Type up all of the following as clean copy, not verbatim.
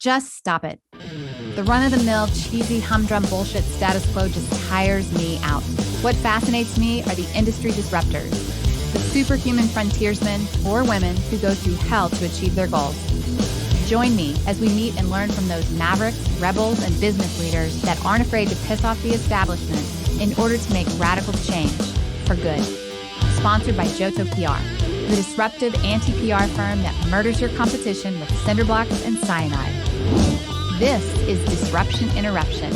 Just stop it. The run-of-the-mill, cheesy, humdrum bullshit status quo just tires me out. What fascinates me are the industry disruptors, the superhuman frontiersmen or women who go through hell to achieve their goals. Join me as we meet and learn from those mavericks, rebels, and business leaders that aren't afraid to piss off the establishment in order to make radical change for good. Sponsored by Johto PR, the disruptive anti-PR firm that murders your competition with cinder blocks and cyanide. This is Disruption Interruption.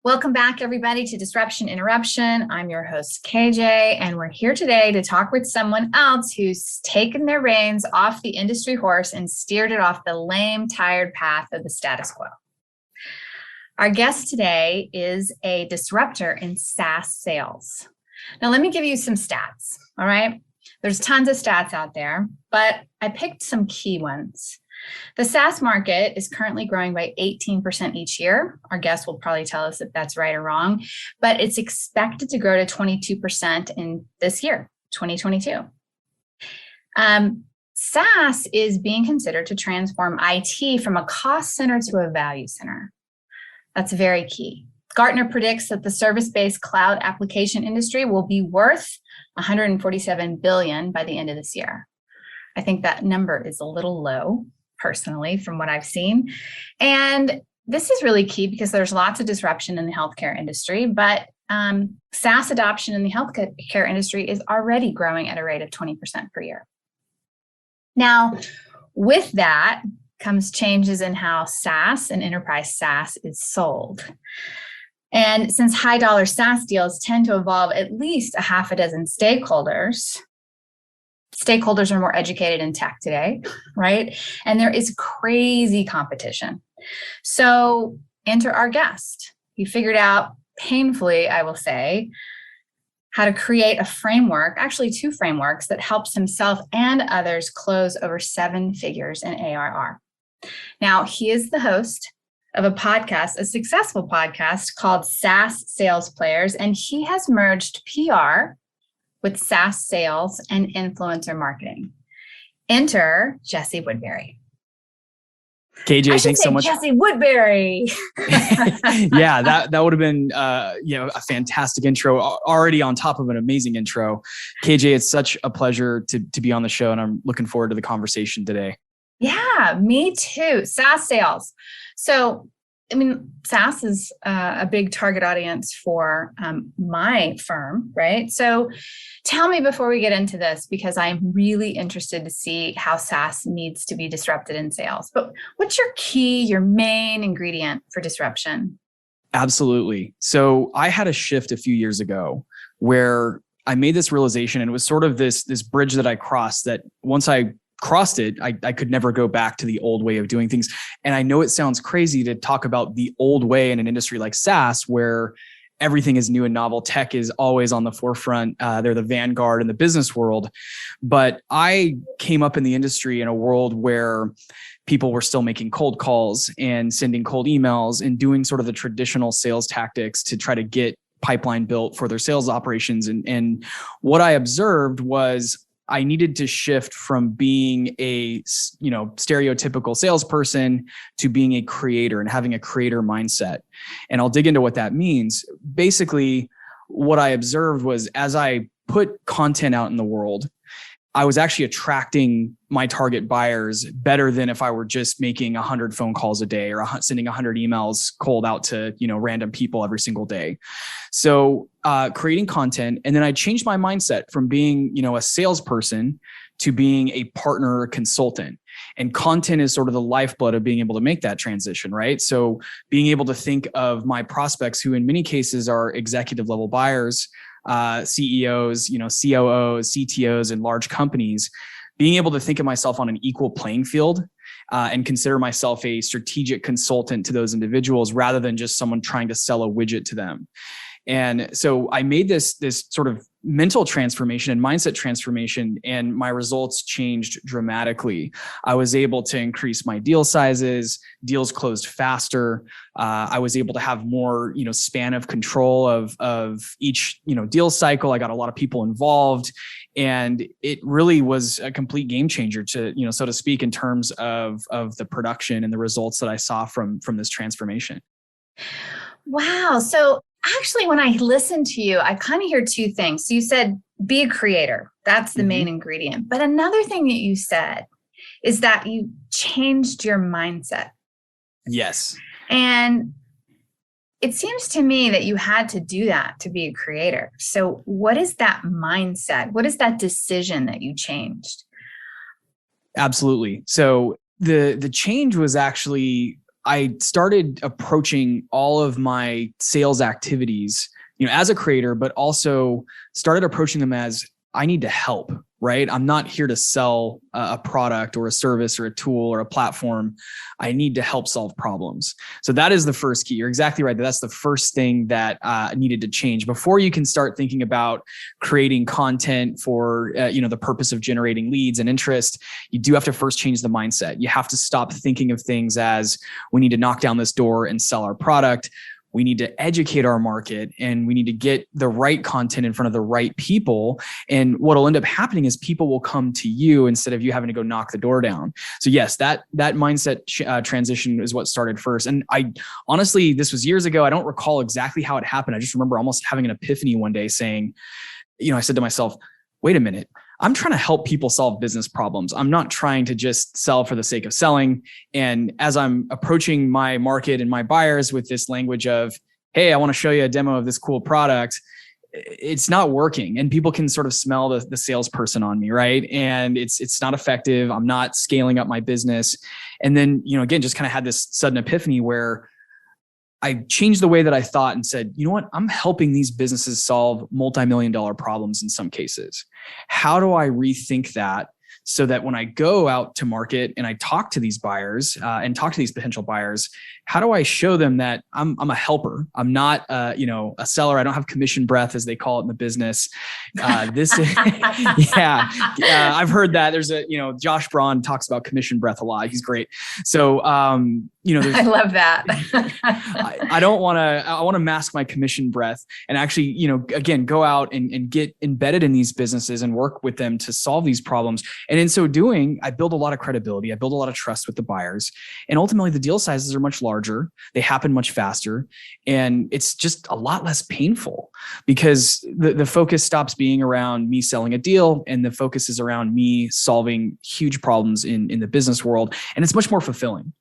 Welcome back, everybody, to Disruption Interruption. I'm your host, KJ, and we're here today to talk with someone else who's taken their reins off the industry horse and steered it off the lame, tired path of the status quo. Our guest today is a disruptor in SaaS sales. Now, let me give you some stats, all right? There's tons of stats out there, but I picked some key ones. The SaaS market is currently growing by 18% each year. Our guest will probably tell us if that's right or wrong, but it's expected to grow to 22% in this year, 2022. SaaS is being considered to transform IT from a cost center to a value center. That's very key. Gartner predicts that the service-based cloud application industry will be worth $147 billion by the end of this year. I think that number is a little low, personally, from what I've seen. And this is really key because there's lots of disruption in the healthcare industry, but SaaS adoption in the healthcare industry is already growing at a rate of 20% per year. Now, with that comes changes in how SaaS and enterprise SaaS is sold. And since high dollar SaaS deals tend to involve at least a half a dozen stakeholders are more educated in tech today, right? And there is crazy competition. So enter our guest. He figured out painfully, I will say, how to create a framework, actually two frameworks, that helps himself and others close over 7 figures in ARR. Now, he is the host of a podcast, a successful podcast called SaaS Sales Players, and he has merged PR with SaaS sales and influencer marketing. Enter Jesse Woodbury. KJ, thanks so much. Jesse Woodbury. Yeah, that would have been a fantastic intro, already on top of an amazing intro. KJ, it's such a pleasure to be on the show, and I'm looking forward to the conversation today. Yeah, me too. SaaS sales. So, I mean, SaaS is a big target audience for my firm, right? So tell me before we get into this, because I'm really interested to see how SaaS needs to be disrupted in sales. But what's your main ingredient for disruption? Absolutely. So I had a shift a few years ago where I made this realization, and it was sort of this bridge that I crossed, that once I crossed it, I could never go back to the old way of doing things. And I know it sounds crazy to talk about the old way in an industry like SaaS, where everything is new and novel. Tech is always on the forefront. They're the vanguard in the business world. But I came up in the industry in a world where people were still making cold calls and sending cold emails and doing sort of the traditional sales tactics to try to get pipeline built for their sales operations. And what I observed was I needed to shift from being a, stereotypical salesperson to being a creator and having a creator mindset. And I'll dig into what that means. Basically, what I observed was, as I put content out in the world, I was actually attracting my target buyers better than if I were just making 100 phone calls a day or sending 100 emails cold out to, random people every single day. So creating content. And then I changed my mindset from being, a salesperson to being a partner or consultant. And content is sort of the lifeblood of being able to make that transition, right? So being able to think of my prospects, who in many cases are executive level buyers, CEOs, COOs, CTOs in large companies, being able to think of myself on an equal playing field and consider myself a strategic consultant to those individuals rather than just someone trying to sell a widget to them. And so I made this sort of mental transformation and mindset transformation, and my results changed dramatically. I was able to increase my deal sizes, deals closed faster. I was able to have more, span of control of each, deal cycle. I got a lot of people involved, and it really was a complete game changer to, so to speak, in terms of the production and the results that I saw from this transformation. Wow. So actually, when I listen to you, I kind of hear two things. So you said, be a creator. That's the main ingredient. But another thing that you said is that you changed your mindset. Yes. And it seems to me that you had to do that to be a creator. So what is that mindset? What is that decision that you changed? Absolutely. So the change was actually, I started approaching all of my sales activities, as a creator, but also started approaching them as, I need to help, right? I'm not here to sell a product or a service or a tool or a platform. I need to help solve problems. So that is the first key. You're exactly right. That's the first thing that needed to change before you can start thinking about creating content for, the purpose of generating leads and interest. You do have to first change the mindset. You have to stop thinking of things as, we need to knock down this door and sell our product. We need to educate our market, and we need to get the right content in front of the right people. And what will end up happening is people will come to you instead of you having to go knock the door down. So yes, that mindset transition is what started first. And I honestly, this was years ago. I don't recall exactly how it happened. I just remember almost having an epiphany one day saying, I said to myself, wait a minute. I'm trying to help people solve business problems. I'm not trying to just sell for the sake of selling. And as I'm approaching my market and my buyers with this language of, hey, I want to show you a demo of this cool product, it's not working. And people can sort of smell the salesperson on me, right? And it's not effective. I'm not scaling up my business. And then, again, just kind of had this sudden epiphany where I changed the way that I thought and said, you know what? I'm helping these businesses solve multi-million-dollar problems in some cases. How do I rethink that so that when I go out to market and I talk to these buyers and talk to these potential buyers, how do I show them that I'm a helper? I'm not, a seller. I don't have commission breath, as they call it in the business. This is, I've heard that. There's Josh Braun talks about commission breath a lot. He's great. So, I love that. I want to mask my commission breath and actually, again, go out and get embedded in these businesses and work with them to solve these problems. And in so doing, I build a lot of credibility. I build a lot of trust with the buyers, and ultimately the deal sizes are much larger. They happen much faster, and it's just a lot less painful because the focus stops being around me selling a deal, and the focus is around me solving huge problems in the business world. And it's much more fulfilling.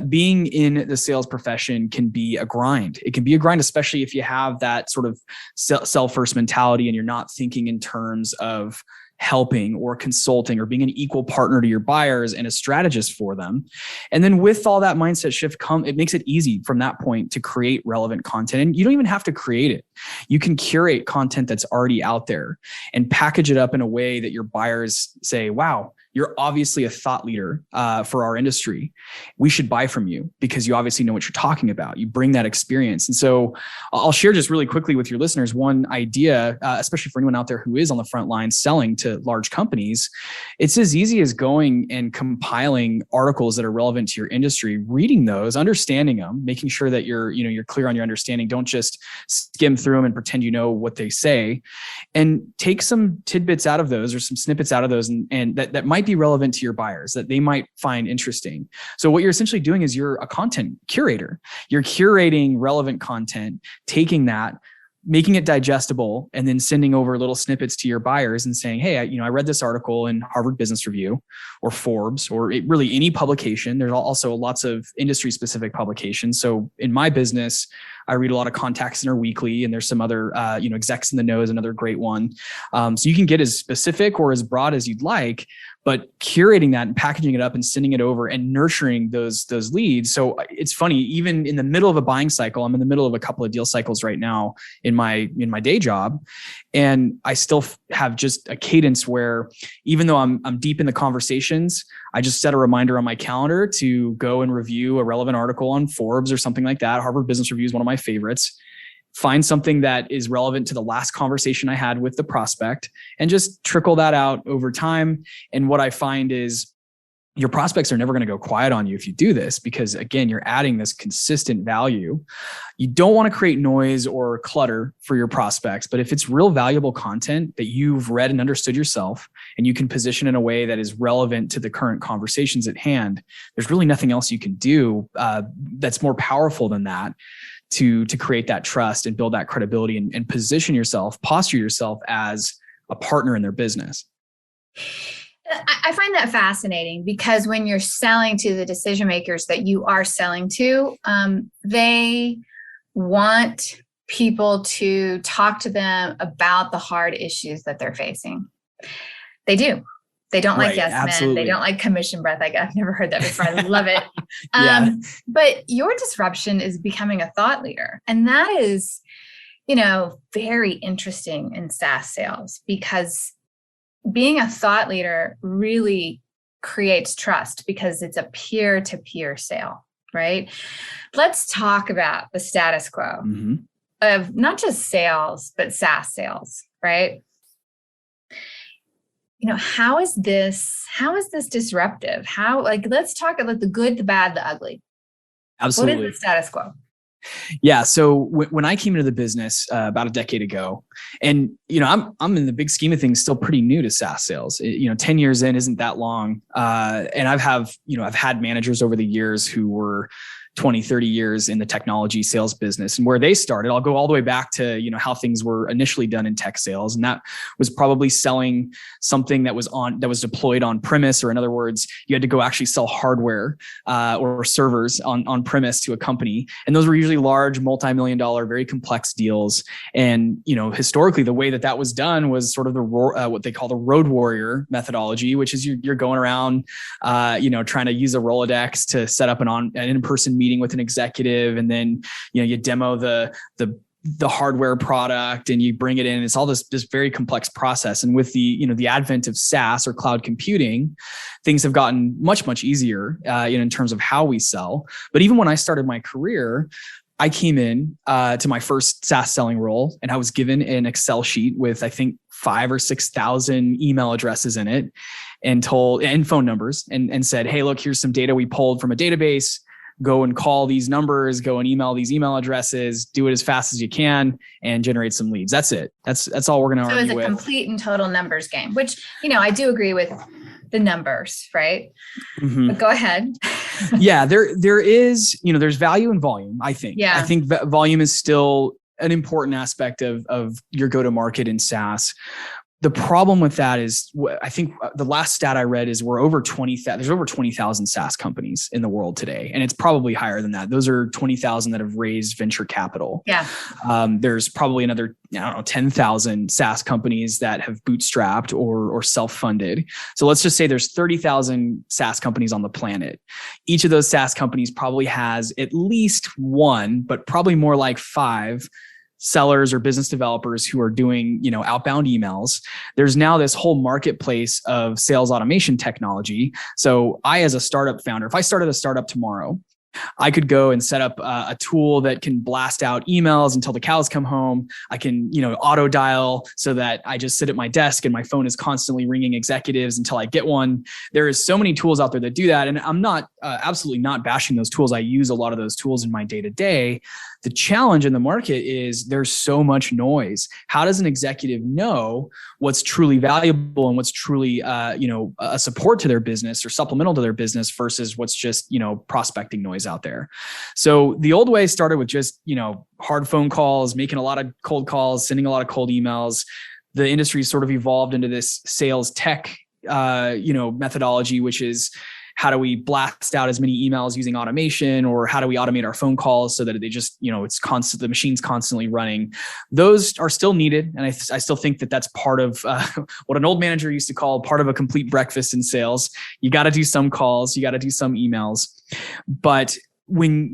Being in the sales profession can be a grind. It can be a grind, especially if you have that sort of sell first mentality and you're not thinking in terms of helping or consulting or being an equal partner to your buyers and a strategist for them. And then with all that mindset shift it makes it easy from that point to create relevant content. And you don't even have to create it. You can curate content that's already out there and package it up in a way that your buyers say, wow, you're obviously a thought leader for our industry. We should buy from you because you obviously know what you're talking about. You bring that experience. And so I'll share just really quickly with your listeners one idea, especially for anyone out there who is on the front line selling to large companies. It's as easy as going and compiling articles that are relevant to your industry, reading those, understanding them, making sure that you're clear on your understanding. Don't just skim through them and pretend you know what they say, and take some tidbits out of those or some snippets out of those and that might be relevant to your buyers that they might find interesting. So what you're essentially doing is you're a content curator. You're curating relevant content, taking that, making it digestible, and then sending over little snippets to your buyers and saying, hey, I read this article in Harvard Business Review or Forbes or really any publication. There's also lots of industry specific publications. So in my business, I read a lot of Contact Center Weekly, and there's some other, Execs in the Know is another great one. So you can get as specific or as broad as you'd like, but curating that and packaging it up and sending it over and nurturing those leads. So it's funny, even in the middle of a buying cycle, I'm in the middle of a couple of deal cycles right now in my day job. And I still have just a cadence where even though I'm deep in the conversations, I just set a reminder on my calendar to go and review a relevant article on Forbes or something like that. Harvard Business Review is one of my favorites. find something that is relevant to the last conversation I had with the prospect, and just trickle that out over time. And what I find is your prospects are never going to go quiet on you if you do this, because again, you're adding this consistent value. You don't want to create noise or clutter for your prospects, but if it's real valuable content that you've read and understood yourself, and you can position in a way that is relevant to the current conversations at hand, there's really nothing else you can do that's more powerful than that to create that trust and build that credibility and position yourself, posture yourself as a partner in their business. I find that fascinating, because when you're selling to the decision makers that you are selling to, they want people to talk to them about the hard issues that they're facing. They do. They don't like yes men. They don't like commission breath. I've never heard that before. I love it. But your disruption is becoming a thought leader. And that is, very interesting in SaaS sales, because being a thought leader really creates trust, because it's a peer-to-peer sale, right? Let's talk about the status quo of not just sales, but SaaS sales, right? How is this disruptive? Let's talk about the good, the bad, the ugly. Absolutely. What is the status quo? Yeah. So when I came into the business about a decade ago, and I'm in the big scheme of things still pretty new to SaaS sales. 10 years in isn't that long, and I've had managers over the years who were 20, 30 years in the technology sales business, and where they started. I'll go all the way back to, how things were initially done in tech sales. And that was probably selling something that was deployed on premise, or in other words, you had to go actually sell hardware or servers on premise to a company. And those were usually large, multi-million-dollar, very complex deals. And, historically, the way that was done was sort of the what they call the road warrior methodology, which is you're going around, trying to use a Rolodex to set up an in-person meeting with an executive, and then you demo the hardware product and you bring it in. It's all this very complex process. And with the advent of SaaS or cloud computing, things have gotten much easier in terms of how we sell. But even when I started my career, I came in to my first SaaS selling role, and I was given an Excel sheet with, I think, 5,000 or 6,000 email addresses in it, and phone numbers, and said, "Hey, look, here's some data we pulled from a database. Go and call these numbers, go and email these email addresses, do it as fast as you can, and generate some leads." That's it. That's all we're going to argue with. So it's a complete and total numbers game, which, I do agree with the numbers, right? But go ahead. Yeah, there is, there's value in volume, I think. Yeah. I think volume is still an important aspect of your go-to-market in SaaS. The problem with that is, I think the last stat I read is there's over 20,000 SaaS companies in the world today. And it's probably higher than that. Those are 20,000 that have raised venture capital. Yeah. There's probably another, 10,000 SaaS companies that have bootstrapped or self-funded. So let's just say there's 30,000 SaaS companies on the planet. Each of those SaaS companies probably has at least one, but probably more like 5 sellers or business developers who are doing, outbound emails. There's now this whole marketplace of sales automation technology. So I, as a startup founder, if I started a startup tomorrow, I could go and set up a tool that can blast out emails until the cows come home. I can, auto dial so that I just sit at my desk and my phone is constantly ringing executives until I get one. There is so many tools out there that do that. And I'm not absolutely not bashing those tools. I use a lot of those tools in my day-to-day. The challenge in the market is there's so much noise. How does an executive know what's truly valuable and what's truly, a support to their business or supplemental to their business versus what's just, prospecting noise out there? So the old way started with just, hard phone calls, making a lot of cold calls, sending a lot of cold emails. The industry sort of evolved into this sales tech, methodology, which is, how do we blast out as many emails using automation, or how do we automate our phone calls so that they just, it's constant, the machine's constantly running. Those are still needed. And I still think that that's part of what an old manager used to call part of a complete breakfast in sales. You got to do some calls, you got to do some emails. But when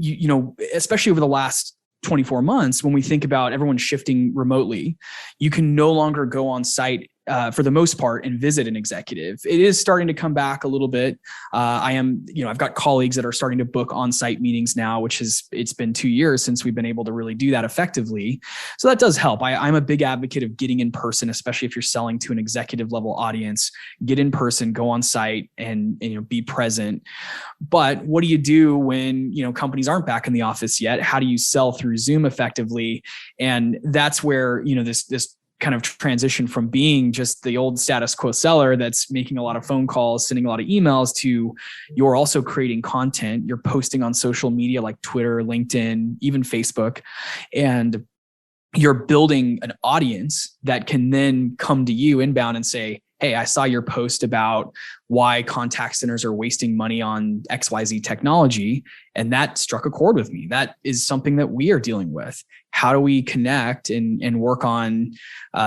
especially over the last 24 months, when we think about everyone shifting remotely, you can no longer go on site for the most part, and visit an executive. It is starting to come back a little bit. I've got colleagues that are starting to book on-site meetings now, it's been 2 years since we've been able to really do that effectively. So that does help. I'm a big advocate of getting in person, especially if you're selling to an executive level audience. Get in person, go on site, and be present. But what do you do when companies aren't back in the office yet? How do you sell through Zoom effectively? And that's where this kind of transition from being just the old status quo seller that's making a lot of phone calls, sending a lot of emails, to you're also creating content. You're posting on social media like Twitter, LinkedIn, even Facebook, and you're building an audience that can then come to you inbound and say, hey, I saw your post about why contact centers are wasting money on XYZ technology, and that struck a chord with me. That is something that we are dealing with. How do we connect and work on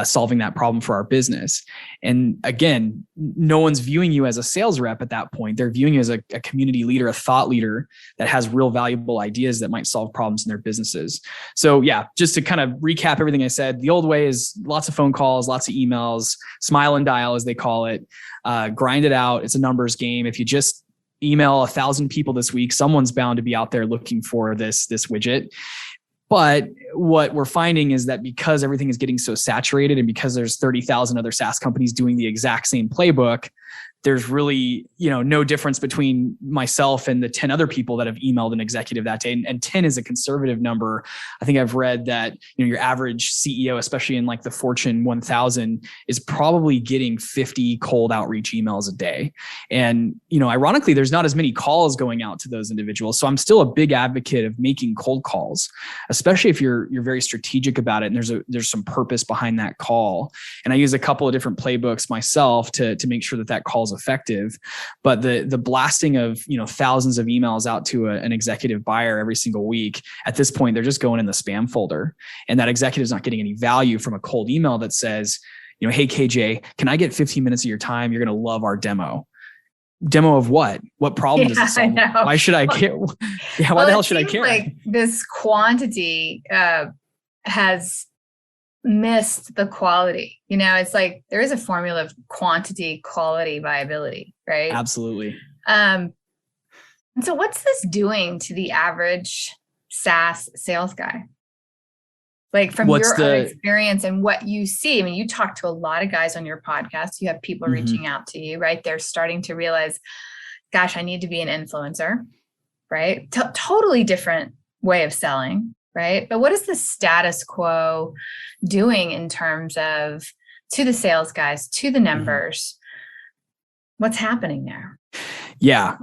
solving that problem for our business? And again, no one's viewing you as a sales rep at that point. They're viewing you as a community leader, a thought leader that has real valuable ideas that might solve problems in their businesses. So yeah, just to kind of recap everything I said, the old way is lots of phone calls, lots of emails, smile and dial as they call it, grind it out. It's a numbers game. If you just email 1,000 people this week, someone's bound to be out there looking for this widget. But what we're finding is that because everything is getting so saturated, and because there's 30,000 other SaaS companies doing the exact same playbook, there's really, no difference between myself and the 10 other people that have emailed an executive that day. And 10 is a conservative number. I think I've read that, your average CEO, especially in like the Fortune 1000, is probably getting 50 cold outreach emails a day. And, ironically, there's not as many calls going out to those individuals. So I'm still a big advocate of making cold calls, especially if you're very strategic about it and there's some purpose behind that call. And I use a couple of different playbooks myself to make sure that call is effective. But the blasting of thousands of emails out to an executive buyer every single week, at this point, they're just going in the spam folder, and that executive is not getting any value from a cold email that says, hey KJ, can I get 15 minutes of your time? You're going to love our demo. Demo of what? What problem does it solve? Why should I care? Yeah, why the hell should I care? Like this quantity has missed the quality. It's like there is a formula of quantity, quality, viability, right? Absolutely. And so what's this doing to the average SaaS sales guy? Like from your own experience and what you see. I mean, you talk to a lot of guys on your podcast. You have people reaching out to you, right? They're starting to realize, gosh, I need to be an influencer, right? Totally different way of selling, right? But what is the status quo doing in terms of to the sales guys, to the numbers? What's happening there? Yeah.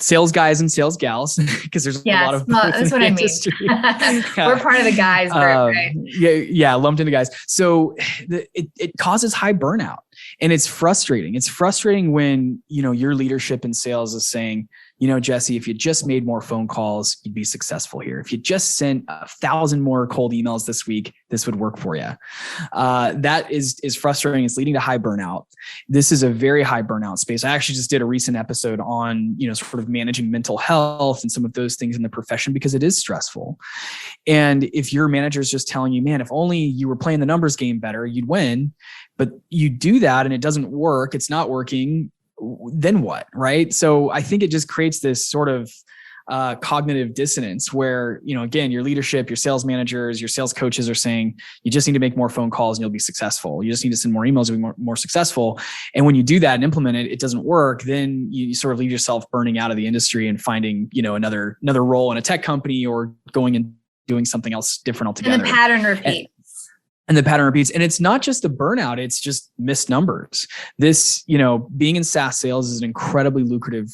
Sales guys and sales gals, because there's a lot of that's what I mean. We're part of the guys group, right? Yeah, lumped into guys. So it causes high burnout, and it's frustrating. It's frustrating when, your leadership in sales is saying, Jesse, if you just made more phone calls, you'd be successful here. If you just sent 1,000 more cold emails this week, this would work for you. That is frustrating. It's leading to high burnout. This is a very high burnout space. I actually just did a recent episode on, sort of managing mental health and some of those things in the profession, because it is stressful. And if your manager is just telling you, man, if only you were playing the numbers game better, you'd win. But you do that and it doesn't work. It's not working. Then what? Right. So I think it just creates this sort of cognitive dissonance where, again, your leadership, your sales managers, your sales coaches are saying, you just need to make more phone calls and you'll be successful. You just need to send more emails and be more successful. And when you do that and implement it, it doesn't work. Then you sort of leave yourself burning out of the industry and finding, another role in a tech company or going and doing something else different altogether. And the pattern repeats. And the pattern repeats. And it's not just the burnout, it's just missed numbers. This, being in SaaS sales is an incredibly lucrative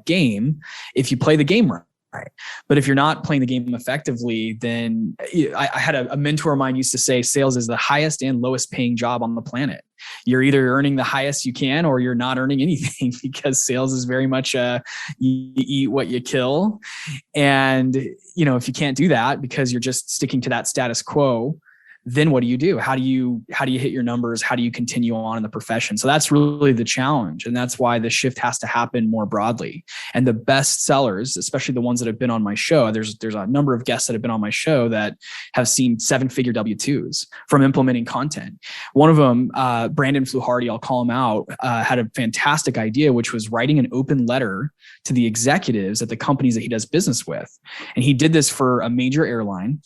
game if you play the game right. But if you're not playing the game effectively, then I had a mentor of mine used to say sales is the highest and lowest paying job on the planet. You're either earning the highest you can or you're not earning anything, because sales is very much you eat what you kill. And, if you can't do that because you're just sticking to that status quo, then what do you do? How do you hit your numbers? How do you continue on in the profession? So that's really the challenge. And that's why the shift has to happen more broadly. And the best sellers, especially the ones that have been on my show, there's a number of guests that have been on my show that have seen 7-figure W-2s from implementing content. One of them, Brandon Fluharty, I'll call him out, had a fantastic idea, which was writing an open letter to the executives at the companies that he does business with. And he did this for a major airline,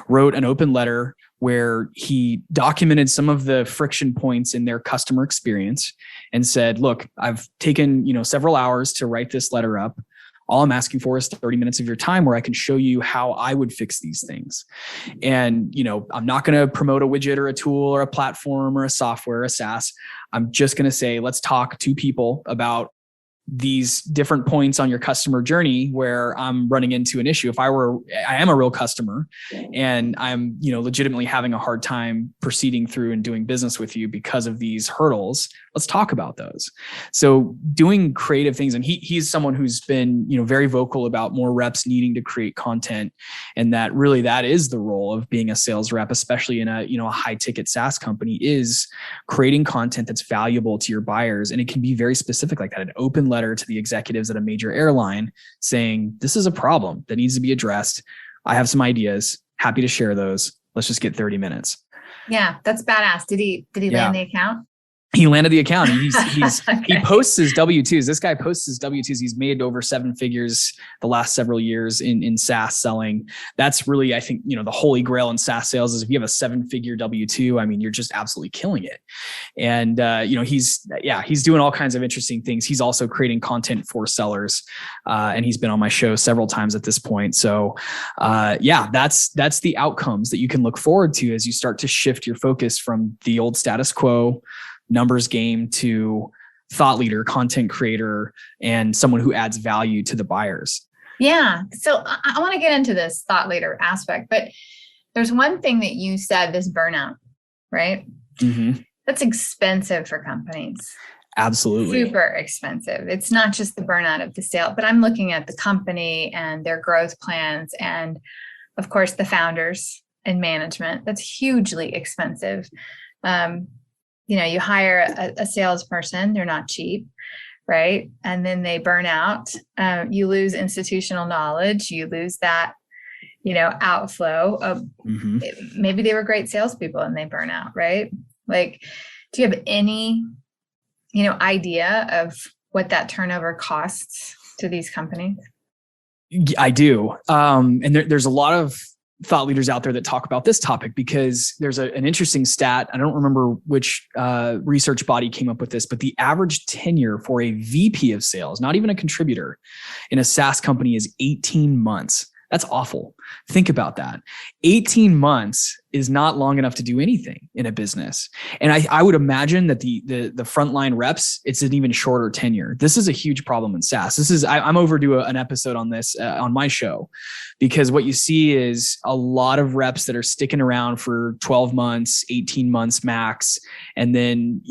wrote an open letter where he documented some of the friction points in their customer experience and said, look, I've taken, several hours to write this letter up. All I'm asking for is 30 minutes of your time where I can show you how I would fix these things. And, I'm not going to promote a widget or a tool or a platform or a software, a SaaS. I'm just going to say, let's talk to people about these different points on your customer journey where I'm running into an issue. If I am a real customer and I'm, legitimately having a hard time proceeding through and doing business with you because of these hurdles, let's talk about those. So doing creative things. And he's someone who's been, very vocal about more reps needing to create content. And that is the role of being a sales rep, especially in a high ticket SaaS company, is creating content that's valuable to your buyers. And it can be very specific like that. An open letter to the executives at a major airline saying, this is a problem that needs to be addressed. I have some ideas. Happy to share those. Let's just get 30 minutes. Yeah, that's badass. Did he land the account? He landed the account. He Okay. posts his W-2s. This guy posts his W-2s. He's made over 7 figures the last several years in SaaS selling. That's really, I think, the holy grail in SaaS sales is if you have a 7-figure W-2, I mean, you're just absolutely killing it. And, he's doing all kinds of interesting things. He's also creating content for sellers. And he's been on my show several times at this point. So, that's the outcomes that you can look forward to as you start to shift your focus from the old status quo numbers game to thought leader, content creator, and someone who adds value to the buyers. Yeah. So I want to get into this thought leader aspect, but there's one thing that you said, this burnout, right? Mm-hmm. That's expensive for companies. Absolutely. Super expensive. It's not just the burnout of the sale, but I'm looking at the company and their growth plans and, of course, the founders and management. That's hugely expensive. You hire a salesperson, they're not cheap, right? And then they burn out. You lose institutional knowledge. You lose that, outflow of maybe they were great salespeople and they burn out, right? Like, do you have any, idea of what that turnover costs to these companies? I do. And there's a lot of thought leaders out there that talk about this topic because there's an interesting stat. I don't remember which research body came up with this, but the average tenure for a VP of sales, not even a contributor, in a SaaS company is 18 months. That's awful. Think about that. 18 months is not long enough to do anything in a business. And I would imagine that the frontline reps, it's an even shorter tenure. This is a huge problem in SaaS. I'm overdue an episode on this on my show, because what you see is a lot of reps that are sticking around for 12 months, 18 months max. And then,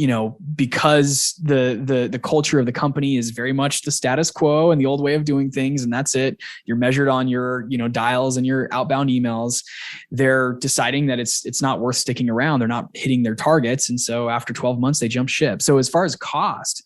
because the culture of the company is very much the status quo and the old way of doing things, and that's it. You're measured on your, dials and your outbound emails. They're deciding that it's not worth sticking around. They're not hitting their targets. And so after 12 months, they jump ship. So as far as cost,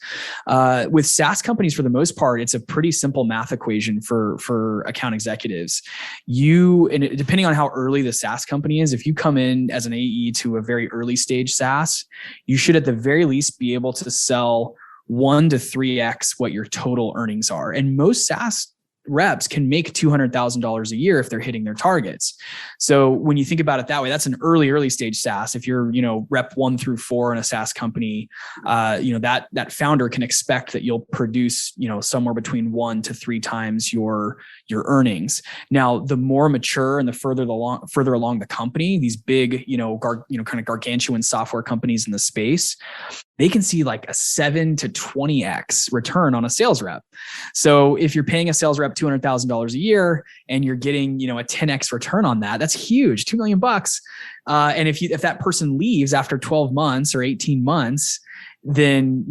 with SaaS companies, for the most part, it's a pretty simple math equation for account executives. And depending on how early the SaaS company is, if you come in as an AE to a very early stage SaaS, you should at the very least be able to sell 1 to 3x what your total earnings are. And most SaaS reps can make $200,000 a year if they're hitting their targets. So when you think about it that way, that's an early stage SaaS. If you're, rep 1 through 4 in a SaaS company, that founder can expect that you'll produce, somewhere between 1 to 3 times your earnings. Now, the more mature and the further along the company, these big, kind of gargantuan software companies in the space, they can see like a 7 to 20x return on a sales rep. So if you're paying a sales rep $200,000 a year and you're getting, a 10x return on that, that's huge, $2 million. And if that person leaves after 12 months or 18 months, then,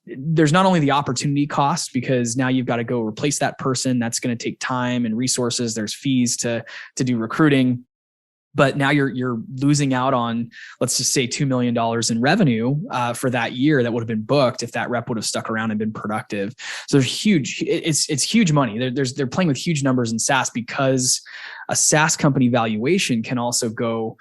there's not only the opportunity cost, because now you've got to go replace that person. That's going to take time and resources. There's fees to do recruiting. But now you're losing out on, let's just say $2 million in revenue for that year that would have been booked if that rep would have stuck around and been productive. So there's huge, it's huge money. They're playing with huge numbers in SaaS, because a SaaS company valuation can also go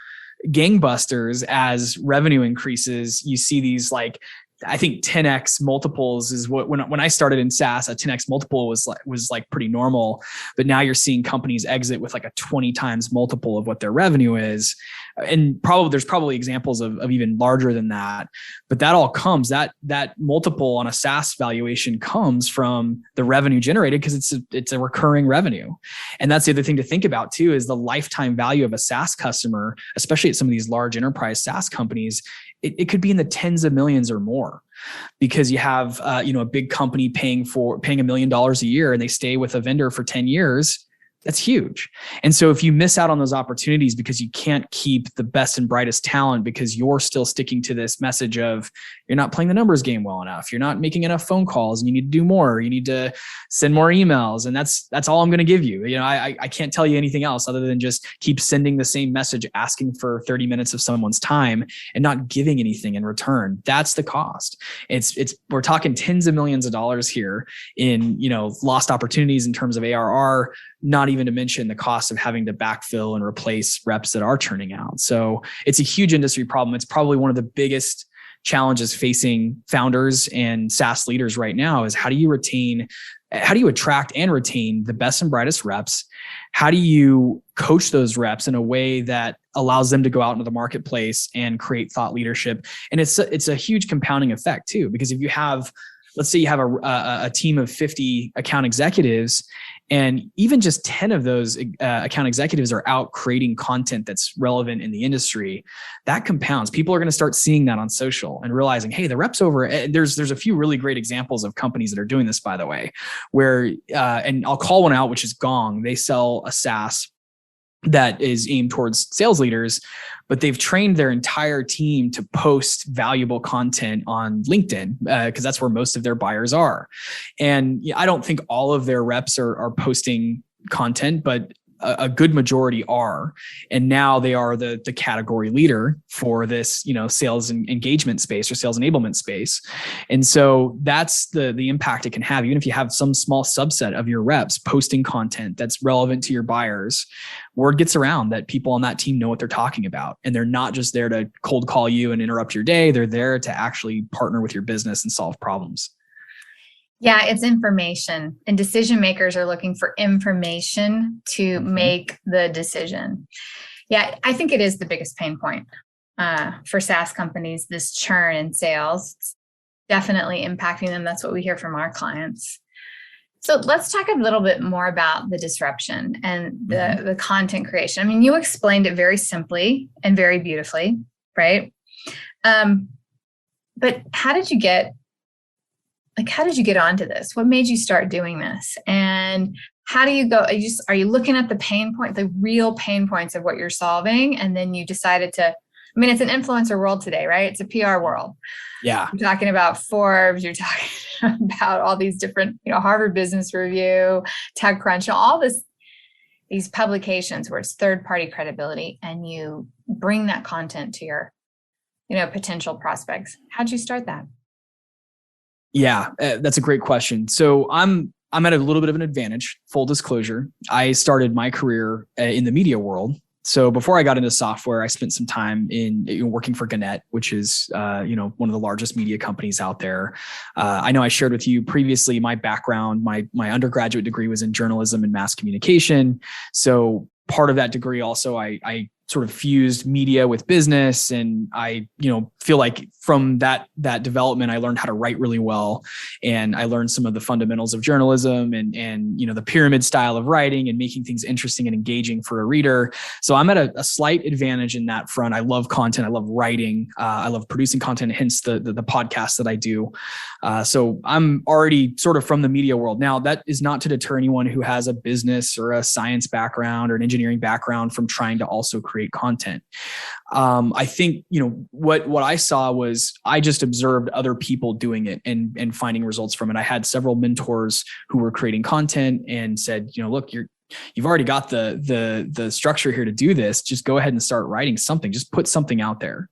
gangbusters as revenue increases. You see these, like, I think 10x multiples is what, when I started in SaaS, a 10x multiple was like pretty normal, but now you're seeing companies exit with like a 20 times multiple of what their revenue is. And there's probably examples of even larger than that, but that all comes, that multiple on a SaaS valuation comes from the revenue generated, because it's a recurring revenue. And that's the other thing to think about too, is the lifetime value of a SaaS customer, especially at some of these large enterprise SaaS companies. It could be in the tens of millions or more, because you have a big company paying $1 million a year, and they stay with a vendor for 10 years. That's huge. And so if you miss out on those opportunities because you can't keep the best and brightest talent, because you're still sticking to this message of you're not playing the numbers game well enough, you're not making enough phone calls, and you need to do more, you need to send more emails, and that's all I'm going to give you. I can't tell you anything else other than just keep sending the same message, asking for 30 minutes of someone's time and not giving anything in return. That's the cost. We're talking tens of millions of dollars here in, lost opportunities in terms of ARR, not even to mention the cost of having to backfill and replace reps that are churning out. So it's a huge industry problem. It's probably one of the biggest challenges facing founders and SaaS leaders right now is how do you attract and retain the best and brightest reps? How do you coach those reps in a way that allows them to go out into the marketplace and create thought leadership? And it's a huge compounding effect too, because if you have, let's say you have a team of 50 account executives, and even just 10 of those account executives are out creating content that's relevant in the industry, that compounds. People are going to start seeing that on social and realizing, hey, the reps over. There's a few really great examples of companies that are doing this, by the way, where, and I'll call one out, which is Gong. They sell a SaaS that is aimed towards sales leaders, but they've trained their entire team to post valuable content on LinkedIn because that's where most of their buyers are. And I don't think all of their reps are posting content, but a good majority are. And now they are the category leader for this, sales and engagement space or sales enablement space. And so that's the impact it can have. Even if you have some small subset of your reps posting content that's relevant to your buyers, word gets around that people on that team know what they're talking about. And they're not just there to cold call you and interrupt your day. They're there to actually partner with your business and solve problems. Yeah, it's information, and decision makers are looking for information to make the decision. Yeah, I think it is the biggest pain point for SaaS companies, this churn in sales. It's definitely impacting them. That's what we hear from our clients. So let's talk a little bit more about the disruption and the content creation. I mean, you explained it very simply and very beautifully, right? But how did you get onto this? What made you start doing this? And how do you go? Are you looking at the real pain points of what you're solving? And then you decided to, it's an influencer world today, right? It's a PR world. Yeah. You're talking about Forbes, you're talking about all these different, Harvard Business Review, TechCrunch, all these publications where it's third-party credibility, and you bring that content to your, potential prospects. How'd you start that? Yeah, that's a great question. So I'm at a little bit of an advantage. Full disclosure, I started my career in the media world. So before I got into software, I spent some time in working for Gannett, which is one of the largest media companies out there. I know I shared with you previously my background. My undergraduate degree was in journalism and mass communication. So part of that degree also, I sort of fused media with business. And I, feel like from that development, I learned how to write really well. And I learned some of the fundamentals of journalism and the pyramid style of writing and making things interesting and engaging for a reader. So I'm at a slight advantage in that front. I love content. I love writing. I love producing content, hence the podcast that I do. So I'm already sort of from the media world. Now, that is not to deter anyone who has a business or a science background or an engineering background from trying to also create content. I think, what I saw was I just observed other people doing it and finding results from it. I had several mentors who were creating content and said, look, You've already got the structure here to do this. Just go ahead and start writing something. Just put something out there.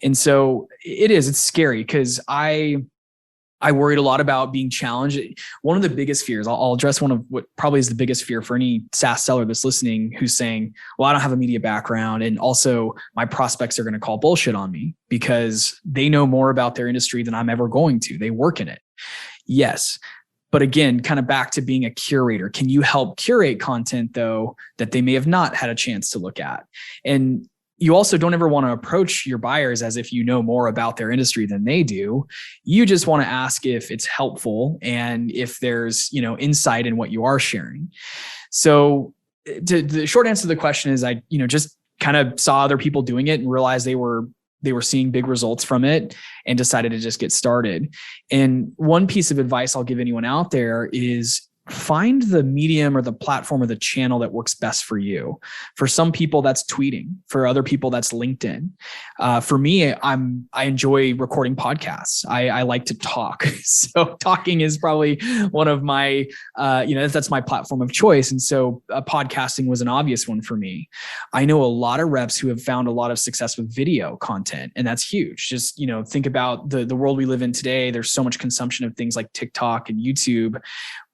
And so it's scary because I worried a lot about being challenged. One of the biggest fears, I'll address one of what probably is the biggest fear for any SaaS seller that's listening who's saying, well, I don't have a media background. And also my prospects are going to call bullshit on me because they know more about their industry than I'm ever going to. They work in it. Yes. But again, kind of back to being a curator. Can you help curate content though, that they may have not had a chance to look at? And you also don't ever want to approach your buyers as if you know more about their industry than they do. You just want to ask if it's helpful and if there's, insight in what you are sharing. So the short answer to the question is I, just kind of saw other people doing it and realized they were seeing big results from it and decided to just get started. And one piece of advice I'll give anyone out there is find the medium or the platform or the channel that works best for you. For some people, that's tweeting. For other people, that's LinkedIn. For me, I enjoy recording podcasts. I like to talk. So talking is probably one of my, that's my platform of choice. And so podcasting was an obvious one for me. I know a lot of reps who have found a lot of success with video content, and that's huge. Just, think about the world we live in today. There's so much consumption of things like TikTok and YouTube.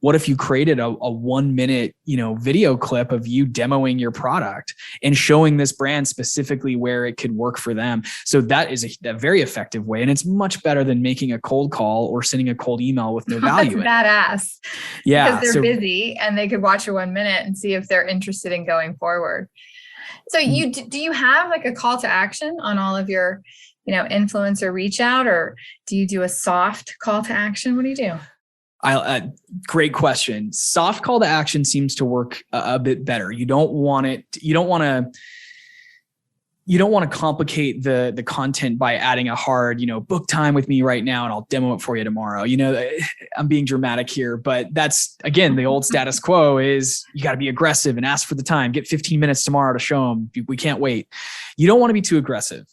What if you created a 1 minute, video clip of you demoing your product and showing this brand specifically where it could work for them? So that is a very effective way. And it's much better than making a cold call or sending a cold email with no value. That's badass. Yeah. Because they're busy and they could watch a 1 minute and see if they're interested in going forward. So do you have like a call to action on all of your, influencer reach out, or do you do a soft call to action? What do you do? Great question. Soft call to action seems to work a bit better. You don't want to complicate the content by adding a hard, book time with me right now and I'll demo it for you tomorrow. I'm being dramatic here, but that's, again, the old status quo is you got to be aggressive and ask for the time. Get 15 minutes tomorrow to show them. We can't wait. You don't want to be too aggressive.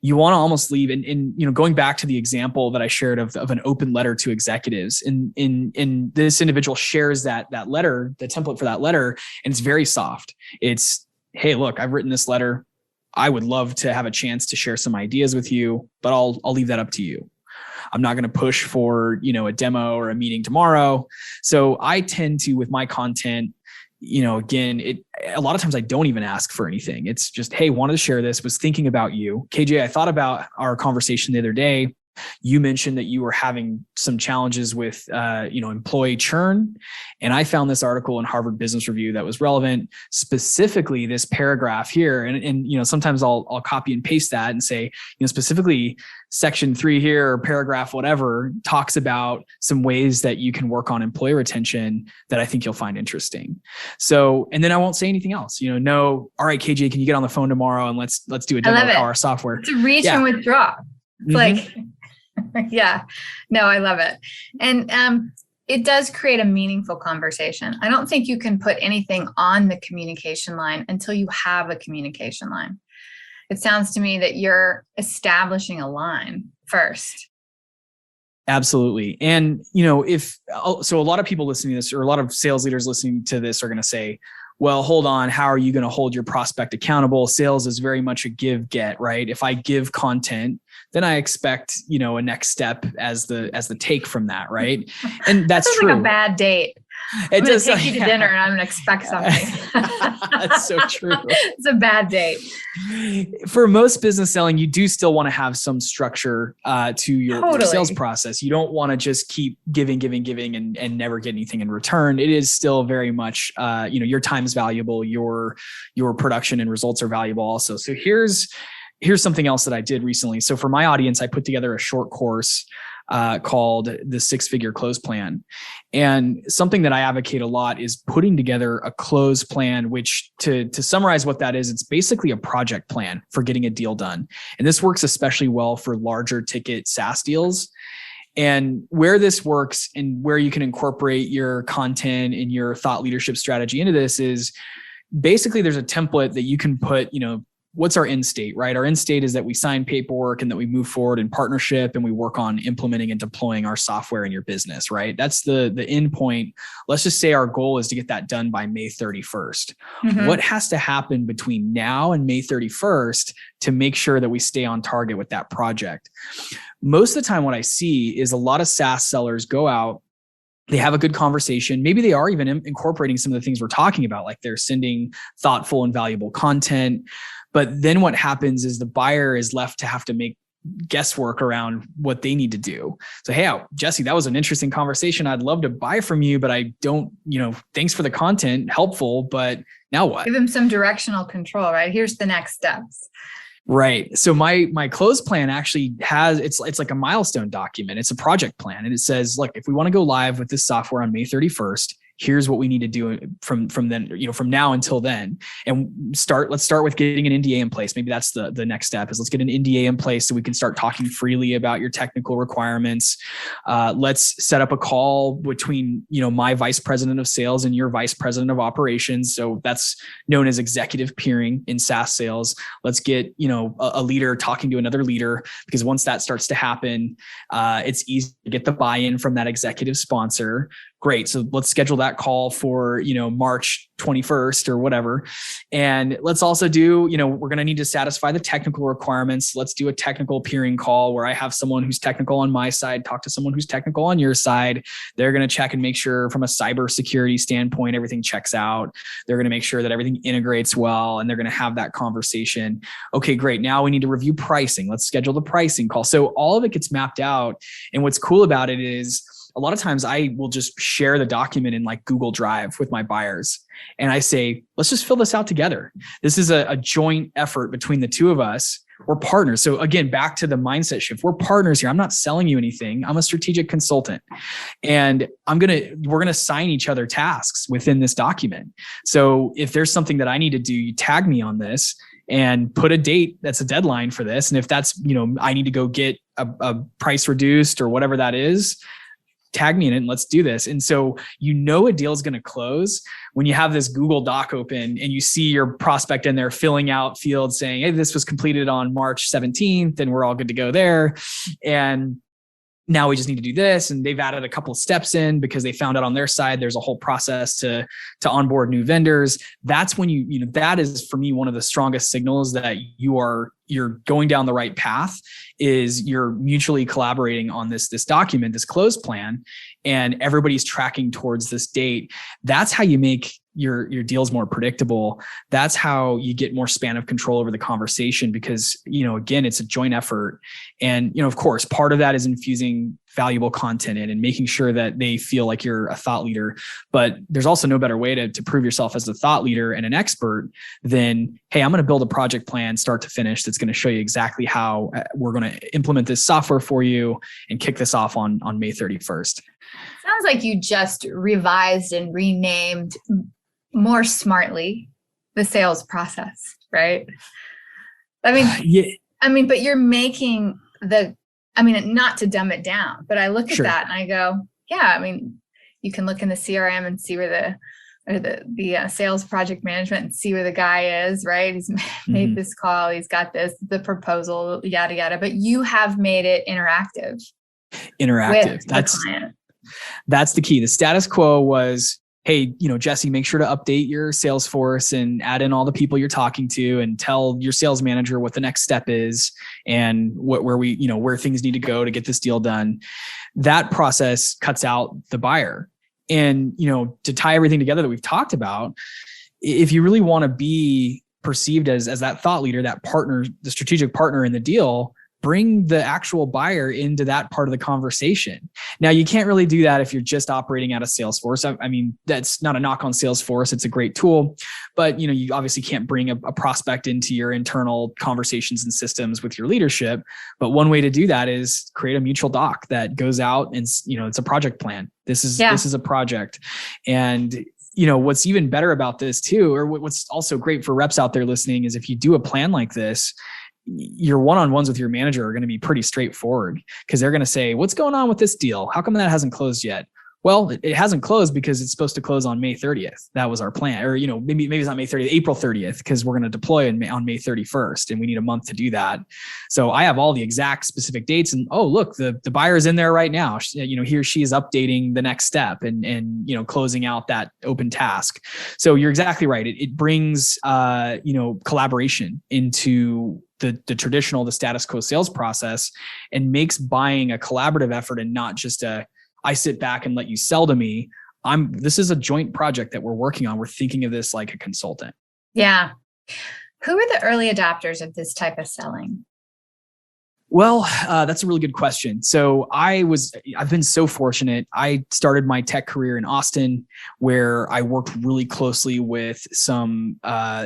You want to almost leave and going back to the example that I shared of an open letter to executives, and this individual shares that letter, the template for that letter, and it's very soft. It's, hey, look, I've written this letter. I would love to have a chance to share some ideas with you, but I'll leave that up to you. I'm not going to push for, a demo or a meeting tomorrow. So I tend to, with my content, again, a lot of times I don't even ask for anything. It's just, hey, wanted to share this, was thinking about you. KJ, I thought about our conversation the other day. You mentioned that you were having some challenges with, employee churn. And I found this article in Harvard Business Review that was relevant, specifically this paragraph here. And sometimes I'll copy and paste that and say, specifically section 3 here or paragraph, whatever, talks about some ways that you can work on employee retention that I think you'll find interesting. So, and then I won't say anything else, all right, KJ, can you get on the phone tomorrow and let's do a demo of our software. It's a reach and withdraw. It's like, yeah, no, I love it. And it does create a meaningful conversation. I don't think you can put anything on the communication line until you have a communication line. It sounds to me that you're establishing a line first. Absolutely. And, so a lot of people listening to this, or a lot of sales leaders listening to this, are going to say, well, hold on, how are you going to hold your prospect accountable? Sales is very much a give get, right? If I give content, then I expect, a next step as the take from that, right? And that's true. Like a bad date. I'm going to take you to dinner and I'm going to expect something. That's so true. It's a bad date. For most business selling, you do still want to have some structure to your sales process. You don't want to just keep giving and never get anything in return. It is still very much, your time is valuable. Your production and results are valuable also. So here's something else that I did recently. So for my audience, I put together a short course called the 6-Figure Close Plan. And something that I advocate a lot is putting together a close plan, which to summarize what that is, it's basically a project plan for getting a deal done. And this works especially well for larger ticket SaaS deals. And where this works and where you can incorporate your content and your thought leadership strategy into this is basically there's a template that you can put, what's our end state, right? Our end state is that we sign paperwork and that we move forward in partnership and we work on implementing and deploying our software in your business, right? That's the end point. Let's just say our goal is to get that done by May 31st. What has to happen between now and May 31st to make sure that we stay on target with that project? Most of the time, what I see is a lot of SaaS sellers go out, they have a good conversation. Maybe they are even incorporating some of the things we're talking about, like they're sending thoughtful and valuable content. But then what happens is the buyer is left to have to make guesswork around what they need to do. So, hey, Jesse, that was an interesting conversation. I'd love to buy from you, but I don't, thanks for the content, helpful, but now what? Give them some directional control, right? Here's the next steps. Right. So my close plan actually has, it's like a milestone document. It's a project plan. And it says, look, if we want to go live with this software on May 31st, here's what we need to do from then, from now until then. And let's start with getting an NDA in place. Maybe that's the next step is let's get an NDA in place so we can start talking freely about your technical requirements. Let's set up a call between, my vice president of sales and your vice president of operations. So that's known as executive peering in SaaS sales. Let's get, a leader talking to another leader, because once that starts to happen, it's easy to get the buy-in from that executive sponsor. Great. So let's schedule that call for, March 21st or whatever. And let's also do, we're going to need to satisfy the technical requirements. Let's do a technical peering call where I have someone who's technical on my side, talk to someone who's technical on your side. They're going to check and make sure from a cybersecurity standpoint, everything checks out. They're going to make sure that everything integrates well, and they're going to have that conversation. Okay, great. Now we need to review pricing. Let's schedule the pricing call. So all of it gets mapped out. And what's cool about it is, a lot of times I will just share the document in like Google Drive with my buyers. And I say, let's just fill this out together. This is a joint effort between the two of us. We're partners. So again, back to the mindset shift. We're partners here. I'm not selling you anything. I'm a strategic consultant. And we're going to sign each other tasks within this document. So if there's something that I need to do, you tag me on this and put a date that's a deadline for this. And if that's, I need to go get a price reduced or whatever that is, tag me in it and let's do this. And so, a deal is going to close when you have this Google Doc open and you see your prospect in there filling out fields saying, hey, this was completed on March 17th and we're all good to go there. And now we just need to do this. And they've added a couple of steps in because they found out on their side, there's a whole process to onboard new vendors. That's when that is for me, one of the strongest signals that you're going down the right path is you're mutually collaborating on this document, this close plan, and everybody's tracking towards this date. That's how you make your deals more predictable. That's how you get more span of control over the conversation because, again, it's a joint effort. And, of course, part of that is infusing valuable content in and making sure that they feel like you're a thought leader. But there's also no better way to prove yourself as a thought leader and an expert than, hey, I'm going to build a project plan start to finish that's going to show you exactly how we're going to implement this software for you and kick this off on May 31st. Sounds like you just revised and renamed more smartly the sales process, right? But you're making not to dumb it down, but I look at that and I go, yeah, you can look in the CRM and see where the sales project management and see where the guy is, right? He's made this call, he's got the proposal, yada, yada, but you have made it interactive. With the client. That's the key. The status quo was, hey, Jesse, make sure to update your Salesforce and add in all the people you're talking to and tell your sales manager what the next step is and where things need to go to get this deal done. That process cuts out the buyer. And, to tie everything together that we've talked about, if you really want to be perceived as that thought leader, that partner, the strategic partner in the deal, bring the actual buyer into that part of the conversation. Now, you can't really do that if you're just operating out of Salesforce. That's not a knock on Salesforce. It's a great tool, but you obviously can't bring a prospect into your internal conversations and systems with your leadership. But one way to do that is create a mutual doc that goes out and, it's a project plan. This is a project. And what's even better about this too, or what's also great for reps out there listening is if you do a plan like this, your one-on-ones with your manager are going to be pretty straightforward because they're going to say, what's going on with this deal? How come that hasn't closed yet? Well, it hasn't closed because it's supposed to close on May 30th. That was our plan. Or, maybe it's not May 30th, April 30th, because we're going to deploy on May 31st and we need a month to do that. So I have all the exact specific dates and, oh, look, the buyer is in there right now. He or she is updating the next step and closing out that open task. So you're exactly right. It brings, collaboration into the the status quo sales process and makes buying a collaborative effort and not just I sit back and let you sell to me. This is a joint project that we're working on. We're thinking of this like a consultant. Yeah. Who are the early adopters of this type of selling? Well, that's a really good question. So I've been so fortunate. I started my tech career in Austin, where I worked really closely with some,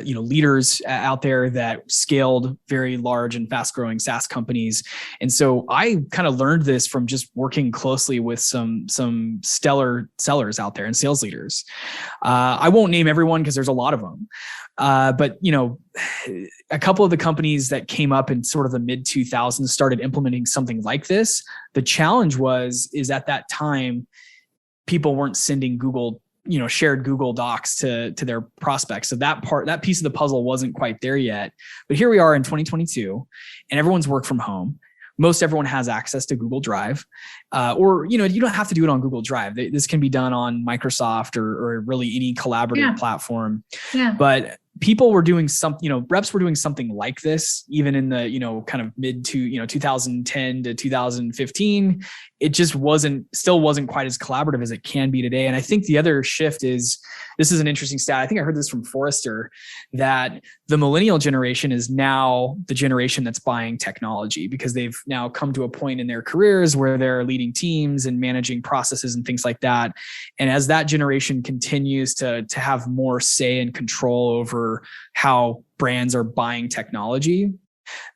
leaders out there that scaled very large and fast growing SaaS companies. And so I kind of learned this from just working closely with some stellar sellers out there and sales leaders. I won't name everyone because there's a lot of them. But a couple of the companies that came up in sort of the mid 2000s started implementing something like this. The challenge is at that time, people weren't sending shared Google Docs to their prospects. So that piece of the puzzle wasn't quite there yet. But here we are in 2022 and everyone's work from home. Most everyone has access to Google Drive, or you don't have to do it on Google Drive. This can be done on Microsoft or really any collaborative platform. Yeah. But people were doing reps were doing something like this, even in the, kind of mid to, 2010 to 2015. It just still wasn't quite as collaborative as it can be today. And I think the other shift this is an interesting stat. I think I heard this from Forrester, that the millennial generation is now the generation that's buying technology because they've now come to a point in their careers where they're leading teams and managing processes and things like that. And as that generation continues to have more say and control over how brands are buying technology,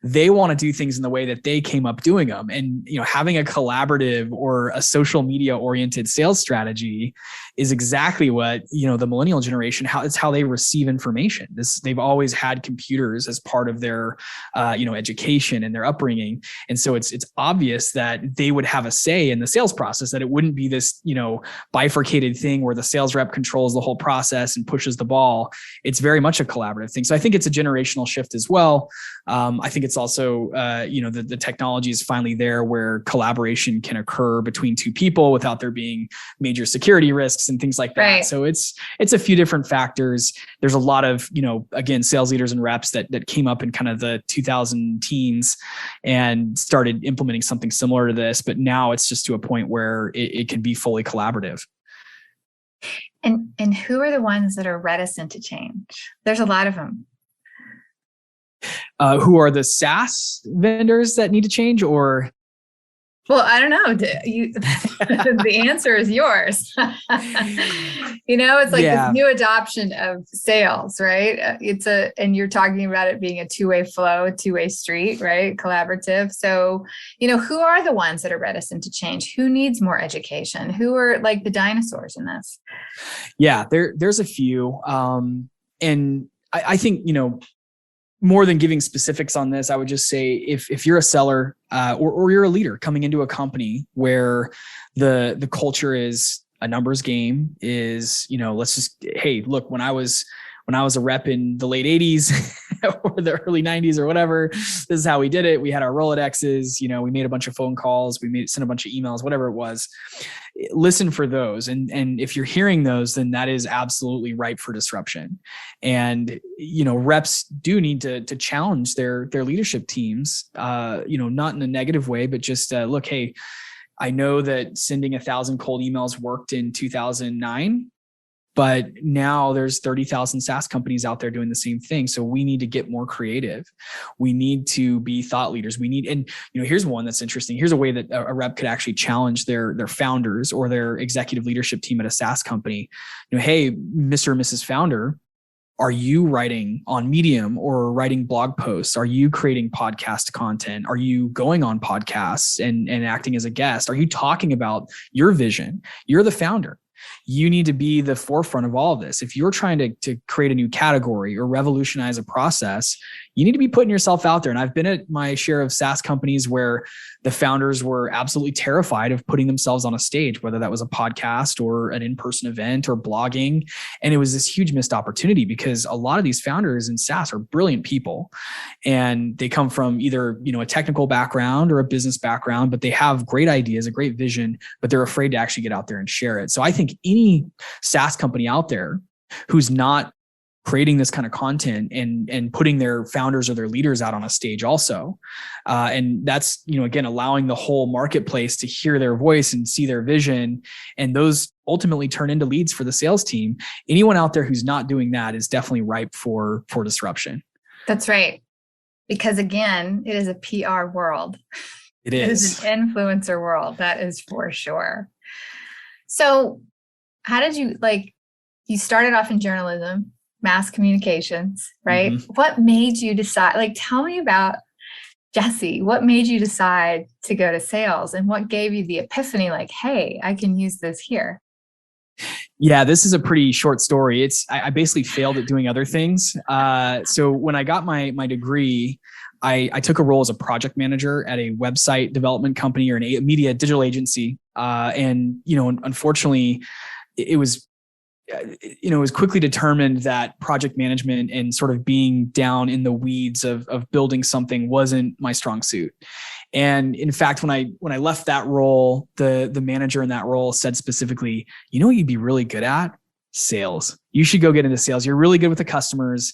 they want to do things in the way that they came up doing them. And, having a collaborative or a social media oriented sales strategy is exactly what, the millennial generation, it's how they receive information. They've always had computers as part of their, education and their upbringing. And so it's obvious that they would have a say in the sales process, that it wouldn't be this, bifurcated thing where the sales rep controls the whole process and pushes the ball. It's very much a collaborative thing. So I think it's a generational shift as well. I think it's also, the technology is finally there where collaboration can occur between two people without there being major security risks and things like that. Right. So it's a few different factors. There's a lot of, again, sales leaders and reps that came up in kind of the 2000 teens and started implementing something similar to this. But now it's just to a point where it can be fully collaborative. And who are the ones that are reticent to change? There's a lot of them. Who are the SaaS vendors that need to change, or? Well, I don't know. The answer is yours. It's like this new adoption of sales, right? And you're talking about it being a two-way flow, a two-way street, right? Collaborative. So, who are the ones that are reticent to change? Who needs more education? Who are like the dinosaurs in this? Yeah, there's a few. And I think, more than giving specifics on this, I would just say if you're a seller or you're a leader coming into a company where the culture is a numbers game, is, let's just, hey, look, when I was a rep in the late 80s or the early 90s or whatever, this is how we did it. We had our Rolodexes, we made a bunch of phone calls, sent a bunch of emails, whatever it was. Listen for those. And if you're hearing those, then that is absolutely ripe for disruption. And, reps do need to challenge their leadership teams, not in a negative way, but just look, hey, I know that sending 1,000 cold emails worked in 2009. But now there's 30,000 SaaS companies out there doing the same thing. So we need to get more creative. We need to be thought leaders. Here's one that's interesting. Here's a way that a rep could actually challenge their founders or their executive leadership team at a SaaS company. Hey, Mr. or Mrs. Founder, are you writing on Medium or writing blog posts? Are you creating podcast content? Are you going on podcasts and acting as a guest? Are you talking about your vision? You're the founder. You need to be the forefront of all of this. If you're trying to create a new category or revolutionize a process, you need to be putting yourself out there. And I've been at my share of SaaS companies where the founders were absolutely terrified of putting themselves on a stage, whether that was a podcast or an in-person event or blogging. And it was this huge missed opportunity because a lot of these founders in SaaS are brilliant people. And they come from either, a technical background or a business background, but they have great ideas, a great vision, but they're afraid to actually get out there and share it. So I think any SaaS company out there who's not creating this kind of content and putting their founders or their leaders out on a stage also. And that's, again, allowing the whole marketplace to hear their voice and see their vision. And those ultimately turn into leads for the sales team. Anyone out there who's not doing that is definitely ripe for disruption. That's right. Because again, it is a PR world. It is an influencer world. That is for sure. So how did you started off in journalism, mass communications, right? Mm-hmm. What made you decide, tell me about Jesse, what made you decide to go to sales and what gave you the epiphany, hey, I can use this here? Yeah, this is a pretty short story. I basically failed at doing other things. So when I got my degree, I took a role as a project manager at a website development company or a media digital agency. And unfortunately, it was quickly determined that project management and sort of being down in the weeds of building something wasn't my strong suit. And in fact, when I left that role, the manager in that role said specifically, what you'd be really good at? Sales. You should go get into sales. You're really good with the customers.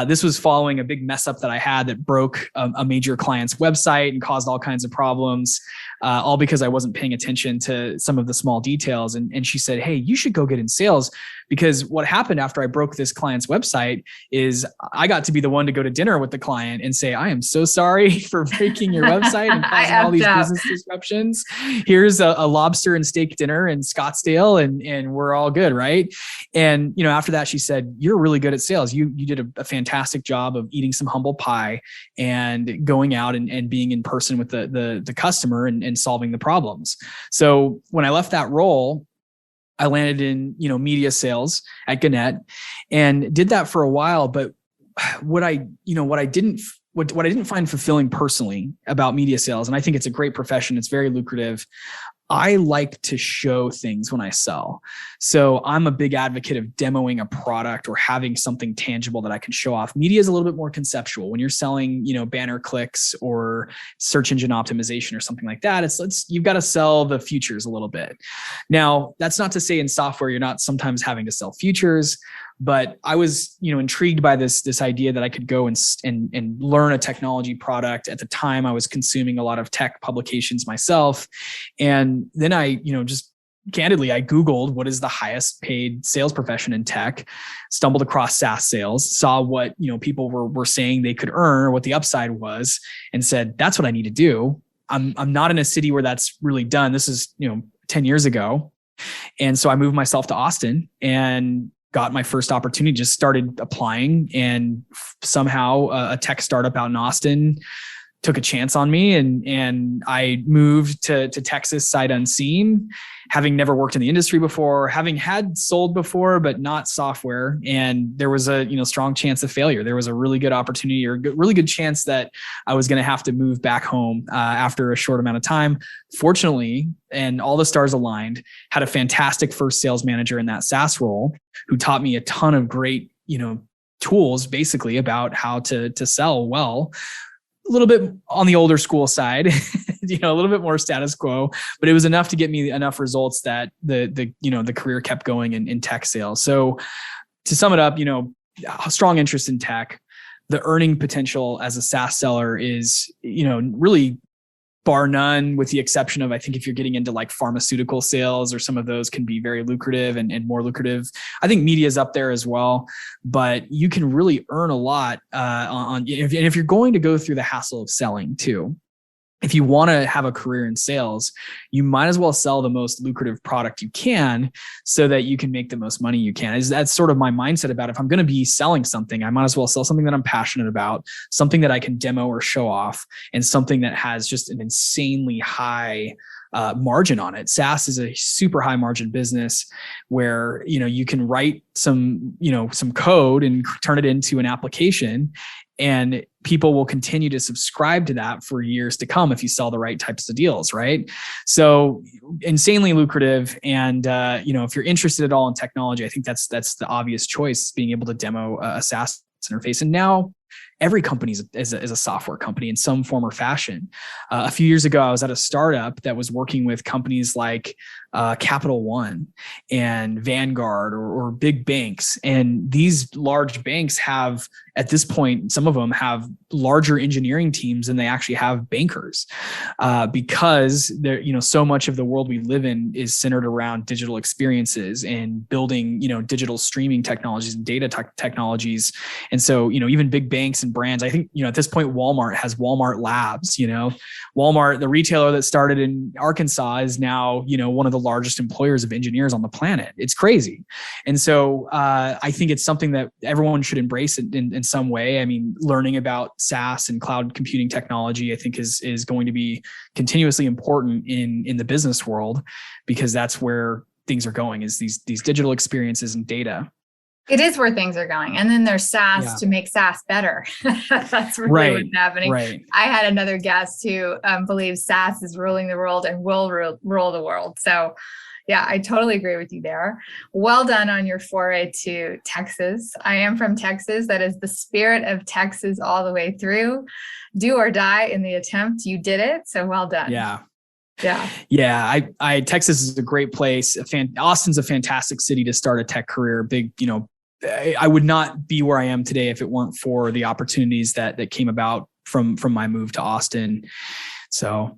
This was following a big mess up that I had that broke a major client's website and caused all kinds of problems, all because I wasn't paying attention to some of the small details. And she said, hey, you should go get in sales, because what happened after I broke this client's website is I got to be the one to go to dinner with the client and say, I am so sorry for breaking your website and causing all these business disruptions. Here's a lobster and steak dinner in Scottsdale and we're all good, right? And, after that, she said, you're really good at sales. You did a fantastic job of eating some humble pie and going out and being in person with the customer and solving the problems. So when I left that role, I landed in, media sales at Gannett and did that for a while. But what I didn't find fulfilling personally about media sales, and I think it's a great profession, it's very lucrative. I like to show things when I sell. So I'm a big advocate of demoing a product or having something tangible that I can show off. Media is a little bit more conceptual. When you're selling, banner clicks or search engine optimization or something like that, you've got to sell the futures a little bit. Now, that's not to say in software, you're not sometimes having to sell futures, but I was, intrigued by this idea that I could go and learn a technology product. At the time, I was consuming a lot of tech publications myself. And then I, just candidly, I Googled what is the highest paid sales profession in tech, stumbled across SaaS sales, saw what, people were saying they could earn or what the upside was, and said, that's what I need to do. I'm not in a city where that's really done. This is, 10 years ago. And so I moved myself to Austin and got my first opportunity, just started applying, and somehow a tech startup out in Austin took a chance on me, and I moved to Texas sight unseen, having never worked in the industry before, having had sold before, but not software. And there was a strong chance of failure. There was a really good opportunity or really good chance that I was going to have to move back home after a short amount of time. Fortunately, and all the stars aligned, had a fantastic first sales manager in that SaaS role who taught me a ton of great, tools basically about how to sell well. A little bit on the older school side, a little bit more status quo, but it was enough to get me enough results that the career kept going in tech sales. So to sum it up, a strong interest in tech. The earning potential as a SaaS seller is, really bar none, with the exception of, I think if you're getting into pharmaceutical sales or some of those can be very lucrative and more lucrative. I think media is up there as well, but you can really earn a lot if you're going to go through the hassle of selling too. If you want to have a career in sales, you might as well sell the most lucrative product you can so that you can make the most money you can. That's sort of my mindset about it. If I'm going to be selling something, I might as well sell something that I'm passionate about, something that I can demo or show off, and something that has just an insanely high margin on it. SaaS is a super high margin business where, you can write some code and turn it into an application, and people will continue to subscribe to that for years to come if you sell the right types of deals, right? So insanely lucrative. And if you're interested at all in technology, I think that's the obvious choice, being able to demo a SaaS interface. And now every company is a software company in some form or fashion. A few years ago, I was at a startup that was working with companies like Capital One and Vanguard or big banks. And these large banks have, at this point, some of them have larger engineering teams than they actually have bankers, because so much of the world we live in is centered around digital experiences and building, digital streaming technologies and data technologies. And so, even big banks and brands, I think, at this point, Walmart has Walmart Labs. Walmart, the retailer that started in Arkansas, is now, one of the largest employers of engineers on the planet. It's crazy. And so I think it's something that everyone should embrace in some way. I mean, learning about SaaS and cloud computing technology, I think is going to be continuously important in the business world, because that's where things are going, is these digital experiences and data. It is where things are going. And then there's SaaS to make SaaS better. That's really what's happening. Right. I had another guest who believes SaaS is ruling the world and will rule the world. So yeah, I totally agree with you there. Well done on your foray to Texas. I am from Texas. That is the spirit of Texas all the way through. Do or die in the attempt. You did it. So well done. Yeah. Yeah. Texas is a great place. Austin's a fantastic city to start a tech career. Big, I would not be where I am today if it weren't for the opportunities that came about from my move to Austin. So.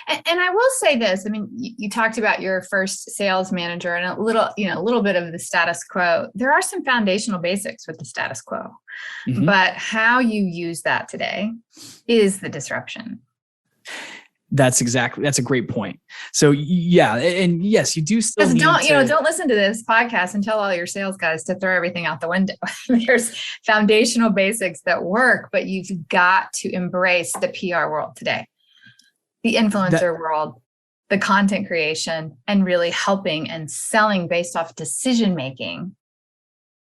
And I will say this, I mean, you talked about your first sales manager and a little bit of the status quo. There are some foundational basics with the status quo, but how you use that today is the disruption. That's a great point. So yeah. And yes, you do still don't listen to this podcast and tell all your sales guys to throw everything out the window. There's foundational basics that work, but you've got to embrace the PR world today, the influencer world, the content creation, and really helping and selling based off decision-making,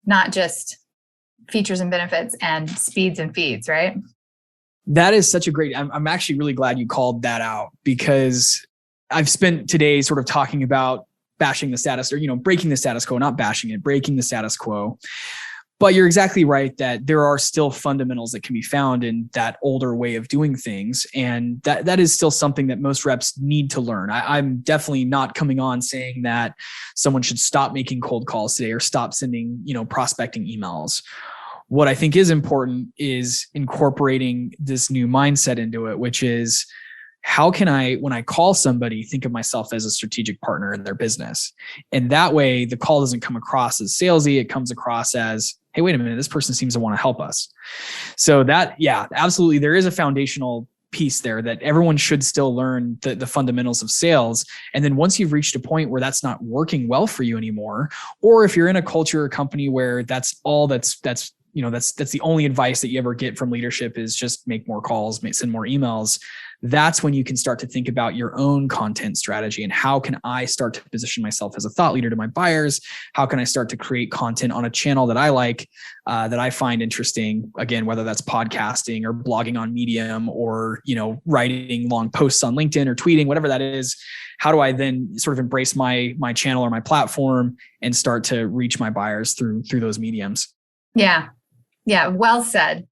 not just features and benefits and speeds and feeds, right? That is such a great, I'm actually really glad you called that out, because I've spent today sort of talking about bashing the status, or, breaking the status quo, not bashing it, breaking the status quo. But you're exactly right that there are still fundamentals that can be found in that older way of doing things. And that is still something that most reps need to learn. I'm definitely not coming on saying that someone should stop making cold calls today or stop sending, prospecting emails. What I think is important is incorporating this new mindset into it, which is, how can I, when I call somebody, think of myself as a strategic partner in their business? And that way the call doesn't come across as salesy. It comes across as, hey, wait a minute, this person seems to want to help us. So absolutely. There is a foundational piece there that everyone should still learn the fundamentals of sales. And then once you've reached a point where that's not working well for you anymore, or if you're in a culture or company where that's the only advice that you ever get from leadership is just make more calls, send more emails. That's when you can start to think about your own content strategy and how can I start to position myself as a thought leader to my buyers? How can I start to create content on a channel that I like, that I find interesting? Again, whether that's podcasting or blogging on Medium or, writing long posts on LinkedIn or tweeting, whatever that is. How do I then sort of embrace my channel or my platform and start to reach my buyers through those mediums? Yeah. Yeah. Well said.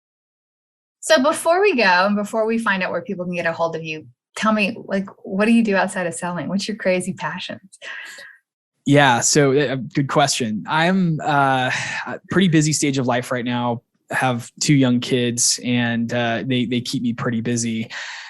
So before we go and before we find out where people can get a hold of you, tell me, what do you do outside of selling? What's your crazy passions? Yeah. So good question. I'm a pretty busy stage of life right now. I have 2 young kids and they keep me pretty busy.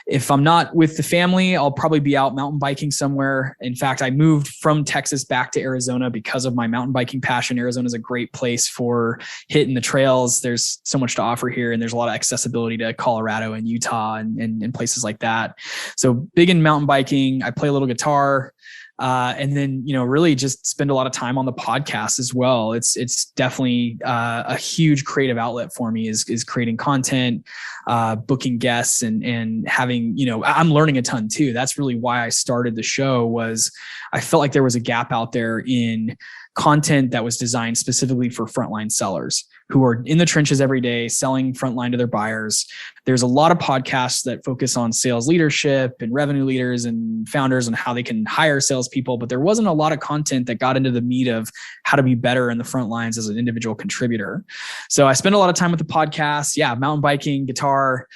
If I'm not with the family, I'll probably be out mountain biking somewhere. In fact, I moved from Texas back to Arizona because of my mountain biking passion. Arizona is a great place for hitting the trails. There's so much to offer here, and there's a lot of accessibility to Colorado and Utah and places like that. So big in mountain biking. I play a little guitar. And then, really just spend a lot of time on the podcast as well. It's definitely a huge creative outlet for me is creating content, booking guests and having, I'm learning a ton too. That's really why I started the show. Was I felt like there was a gap out there in content that was designed specifically for frontline sellers who are in the trenches every day, selling frontline to their buyers. There's a lot of podcasts that focus on sales leadership and revenue leaders and founders and how they can hire salespeople, but there wasn't a lot of content that got into the meat of how to be better in the front lines as an individual contributor. So I spend a lot of time with the podcast. Yeah, mountain biking, guitar.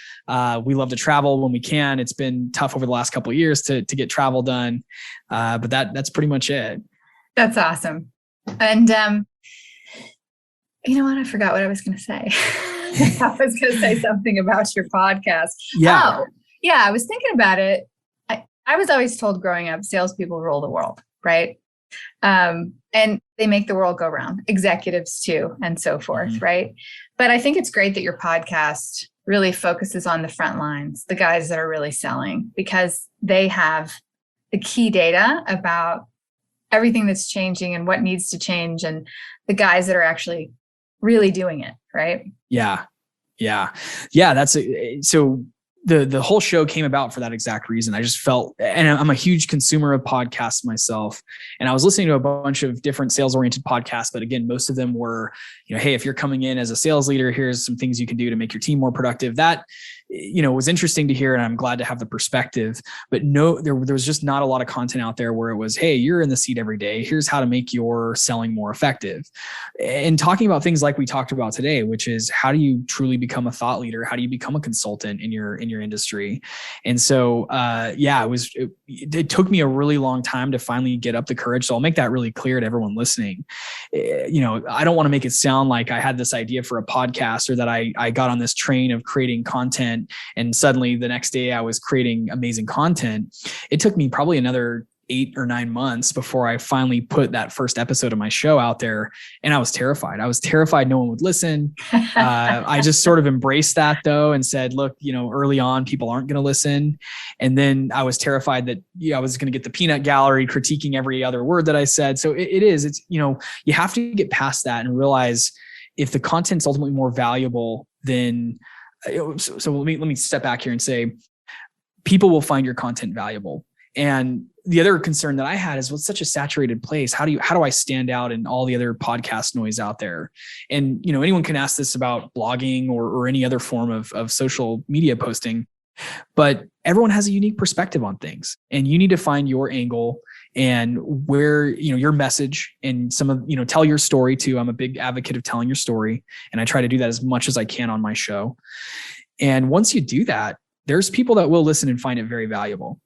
We love to travel when we can. It's been tough over the last couple of years to get travel done, but that's pretty much it. That's awesome. And you know what? I forgot what I was going to say. I was going to say something about your podcast. Yeah. Oh, yeah. I was thinking about it. I was always told growing up, salespeople rule the world, right? And they make the world go round, executives too, and so forth, right? But I think it's great that your podcast really focuses on the front lines, the guys that are really selling, because they have the key data about everything that's changing and what needs to change, and the guys that are actually really doing it, right? Yeah. So the whole show came about for that exact reason. I just felt, and I'm a huge consumer of podcasts myself, and I was listening to a bunch of different sales oriented podcasts, but again, most of them were, hey, if you're coming in as a sales leader, here's some things you can do to make your team more productive. That, was interesting to hear, and I'm glad to have the perspective, but no, there was just not a lot of content out there where it was, hey, you're in the seat every day. Here's how to make your selling more effective. And talking about things like we talked about today, which is how do you truly become a thought leader? How do you become a consultant in your industry? And so, it took me a really long time to finally get up the courage. So I'll make that really clear to everyone listening. I don't want to make it sound like I had this idea for a podcast or that I got on this train of creating content and suddenly the next day I was creating amazing content. It took me probably another 8 or 9 months before I finally put that first episode of my show out there. And I was terrified. No one would listen. I just sort of embraced that though and said, look, early on, people aren't going to listen. And then I was terrified that I was going to get the peanut gallery critiquing every other word that I said. So it's you have to get past that and realize if the content's ultimately more valuable, then so let me step back here and say, people will find your content valuable. And the other concern that I had is, with such a saturated place, how do I stand out in all the other podcast noise out there? And, anyone can ask this about blogging or any other form of social media posting, but everyone has a unique perspective on things, and you need to find your angle and where, your message and tell your story too. I'm a big advocate of telling your story, and I try to do that as much as I can on my show. And once you do that, there's people that will listen and find it very valuable.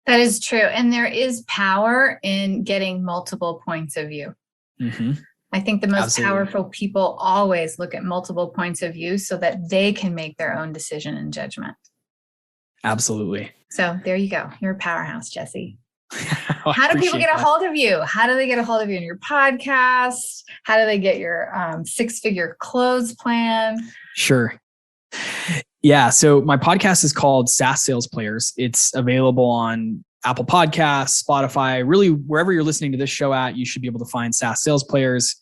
That is true. And there is power in getting multiple points of view. Mm-hmm. I think the most powerful people always look at multiple points of view so that they can make their own decision and judgment. Absolutely. So there you go. You're a powerhouse, Jesse. How do people get a hold of you? How do they get a hold of you in your podcast? How do they get your 6-figure close plan? Sure. Yeah. So my podcast is called SaaS Sales Players. It's available on Apple Podcasts, Spotify, really wherever you're listening to this show at, you should be able to find SaaS Sales Players.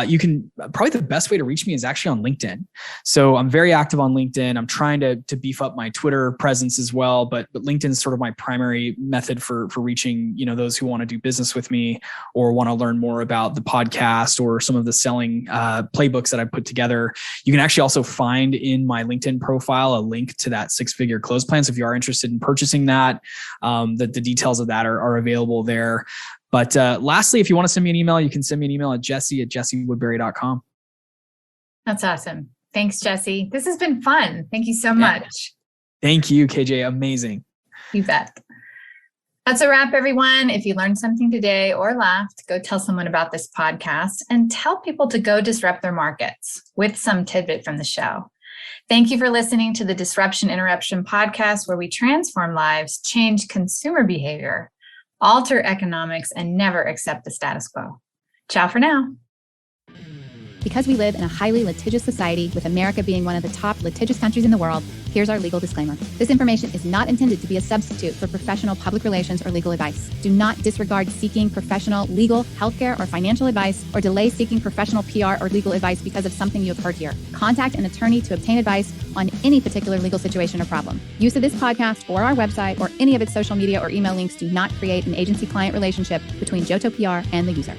You can probably, the best way to reach me is actually on LinkedIn. So I'm very active on LinkedIn. I'm trying to beef up my Twitter presence as well, but LinkedIn is sort of my primary method for reaching, those who want to do business with me or want to learn more about the podcast or some of the selling playbooks that I put together. You can actually also find in my LinkedIn profile a link to that 6-figure close plan. So if you are interested in purchasing that, the details of that are available there. But lastly, if you want to send me an email, you can send me an email at jesse@jessewoodbury.com. That's awesome. Thanks, Jesse. This has been fun. Thank you so much. Thank you, KJ. Amazing. You bet. That's a wrap, everyone. If you learned something today or laughed, go tell someone about this podcast and tell people to go disrupt their markets with some tidbit from the show. Thank you for listening to the Disruption Interruption podcast, where we transform lives, change consumer behavior, alter economics, and never accept the status quo. Ciao for now. Because we live in a highly litigious society, with America being one of the top litigious countries in the world, here's our legal disclaimer. This information is not intended to be a substitute for professional public relations or legal advice. Do not disregard seeking professional legal, healthcare, or financial advice, or delay seeking professional PR or legal advice because of something you have heard here. Contact an attorney to obtain advice on any particular legal situation or problem. Use of this podcast or our website or any of its social media or email links do not create an agency-client relationship between Johto PR and the user.